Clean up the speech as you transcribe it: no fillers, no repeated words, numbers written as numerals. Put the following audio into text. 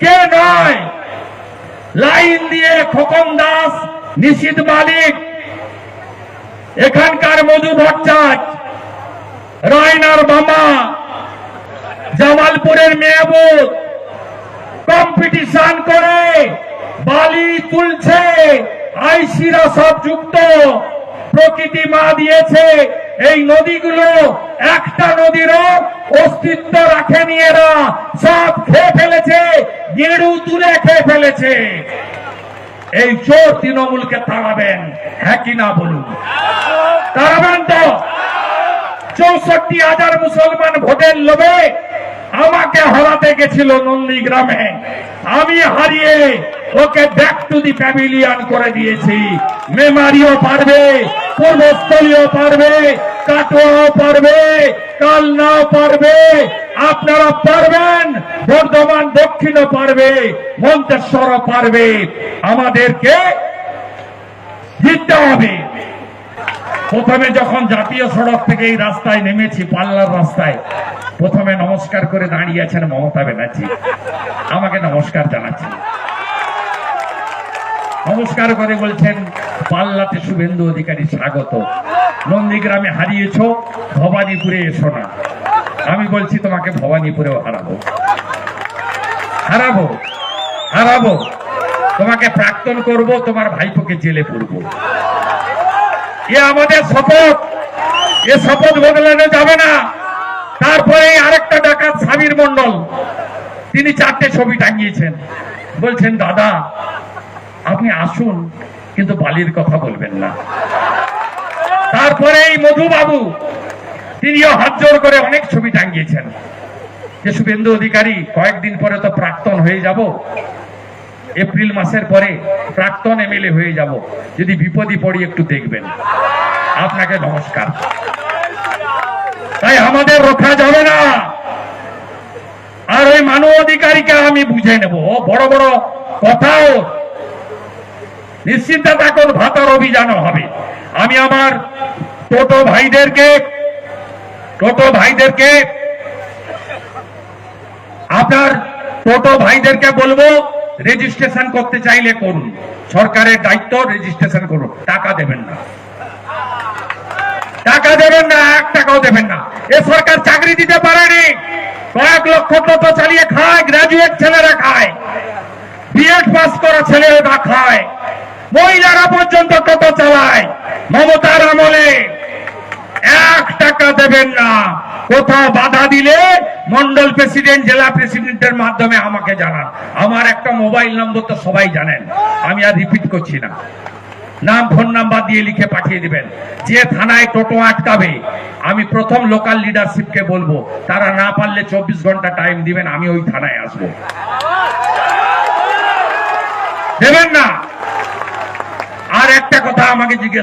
কে নয়, লাইন দিয়ে খোকন দাস, নিশীথ মালিক, এখানকার মধু ভট্টাচার্য, রায়নার মামা, জামালপুরের মেহবুব কম্পিটিশন করে বালি তুলছে, আইসিরা সব যুক্ত। প্রকৃতি মা দিয়েছে এই নদীগুলো, একটা নদীরও অস্তিত্ব রাখেনি, এরা সব খেয়ে ফেলেছে, গেড়ু তুলে খেয়ে ফেলেছে। এই চোর তৃণমূলকে তাড়াবেন, হ্যাঁ কি না বলুন? তাড়াবেন তো? 64,000 মুসলমান ভোটের লোভে আমাকে হারাতে গেছিল নন্দীগ্রামে, আমি হারিয়ে ওকে ব্যাক টু দি প্যাভিলিয়ন করে দিয়েছি। মেমারিও পারবে, পূর্বস্থলীও পারবে, কাটোয়াও পারবে, কালনাও পারবে, আপনারা পারবেন, বর্ধমান দক্ষিণও পারবে, মন্তেশ্বরও পারবে। আমাদেরকে জিততে হবে। প্রথমে যখন জাতীয় সড়ক থেকে এই রাস্তায় নেমেছি, পাল্লার রাস্তায়, প্রথমে নমস্কার করে দাঁড়িয়েছেন মমতা ব্যানার্জি, আমাকে নমস্কার জানাচ্ছেন। নমস্কার করে বলছেন পাল্লাতে শুভেন্দু অধিকারী স্বাগত, নন্দীগ্রামে হারিয়েছ, ভবানীপুরে এসো না। আমি বলছি তোমাকে ভবানীপুরেও হারাবো, হারাবো, হারাবো। তোমাকে প্রাক্তন করব, তোমার ভাইপোকে জেলে পুরবো। এ আমাদের শপথ, এ শপথ বদলানো যাবে না। তারপরে আরেকটা ডাকাত সাবির মন্ডল, তিনি 4টে ছবি টাঙিয়েছেন, বলছেন দাদা আপনি আসুন কিন্তু বালির কথা বলবেন না। তারপরে এই মধুবাবু, তিনিও হাত জোর করে অনেক ছবি টাঙিয়েছেন যে শুভেন্দু অধিকারী কয়েকদিন পরে তো প্রাক্তন হয়ে যাব, এপ্রিল মাসের পরে প্রাক্তন এমএলএ হয়ে যাব, যদি বিপদে পড়ি একটু দেখবেন। আপনাকে নমস্কার। তাই আমাদের রক্ষা যাবে না। আর ওই মানব অধিকারীকে আমি বুঝে নেব, বড় বড় কথাও নিশ্চিন্ত থাকুন, ভাতার অভিযানও হবে। আমি আমার টোটো ভাইদেরকে আপনার টোটো ভাইদেরকে বলবো, রেজিস্ট্রেশন করতে চাইলে করুন, সরকারের দায়িত্ব, রেজিস্ট্রেশন করুন। টাকা দেবেন না, টাকা দেবেন না, 1 টাকাও দেবেন না। এ সরকার চাকরি দিতে পারেনি, কয়েক লক্ষ টোটো চালিয়ে খায়, গ্রাজুয়েট ছেলেরা খায়, বিএড পাস করা ছেলেরা খায়, মহিলারা পর্যন্ত টোটো চালায়। মমতার আমলে 1 টাকা দেবেন না। কোথাও বাধা দিলে মন্ডল প্রেসিডেন্ট, জেলা প্রেসিডেন্টের মাধ্যমে আমাকে জানান। আমার একটা মোবাইল নম্বর তো সবাই জানেন, আমি আর রিপিট করছি না। নাম ফোন নাম্বার দিয়ে লিখে পাঠিয়ে দিবেন। যে থানায় টোটো আটকাবে আমি প্রথম লোকাল লিডারশিপকে বলবো, তারা না পারলে 24 ঘন্টা টাইম দিবেন, আমি ওই থানায় আসবো। দেবেন না। আর একটা কথা আমাকে জিজ্ঞেস